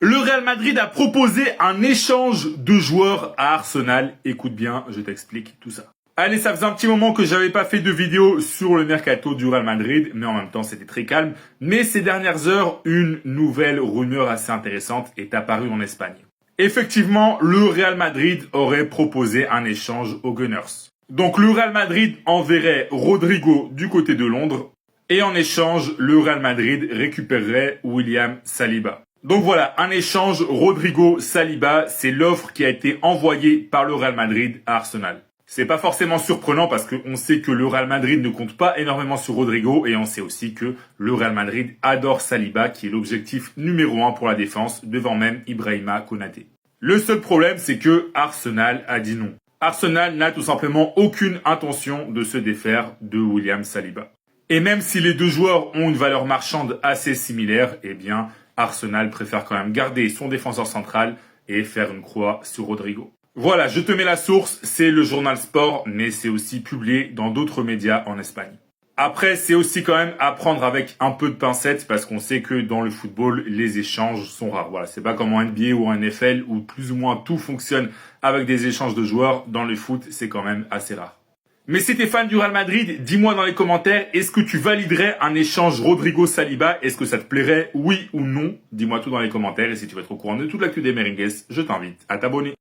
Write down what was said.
Le Real Madrid a proposé un échange de joueurs à Arsenal. Écoute bien, je t'explique tout ça. Allez, ça faisait un petit moment que j'avais pas fait de vidéo sur le mercato du Real Madrid, mais en même temps c'était très calme. Mais ces dernières heures, une nouvelle rumeur assez intéressante est apparue en Espagne. Effectivement, le Real Madrid aurait proposé un échange aux Gunners. Donc le Real Madrid enverrait Rodrigo du côté de Londres et en échange, le Real Madrid récupérerait William Saliba. Donc voilà, un échange Rodrigo-Saliba, c'est l'offre qui a été envoyée par le Real Madrid à Arsenal. C'est pas forcément surprenant parce qu'on sait que le Real Madrid ne compte pas énormément sur Rodrigo et on sait aussi que le Real Madrid adore Saliba qui est l'objectif numéro 1 pour la défense devant même Ibrahima Konaté. Le seul problème, c'est que Arsenal a dit non. Arsenal n'a tout simplement aucune intention de se défaire de William Saliba. Et même si les deux joueurs ont une valeur marchande assez similaire, eh bien, Arsenal préfère quand même garder son défenseur central et faire une croix sur Rodrigo. Voilà, je te mets la source, c'est le journal Sport, mais c'est aussi publié dans d'autres médias en Espagne. Après, c'est aussi quand même à prendre avec un peu de pincettes parce qu'on sait que dans le football, les échanges sont rares. Voilà, c'est pas comme en NBA ou en NFL où plus ou moins tout fonctionne avec des échanges de joueurs. Dans le foot, c'est quand même assez rare. Mais si t'es fan du Real Madrid, dis-moi dans les commentaires, est-ce que tu validerais un échange Rodrigo-Saliba? Est-ce que ça te plairait, oui ou non? Dis-moi tout dans les commentaires et si tu veux être au courant de toute l'actu des Merengues, je t'invite à t'abonner.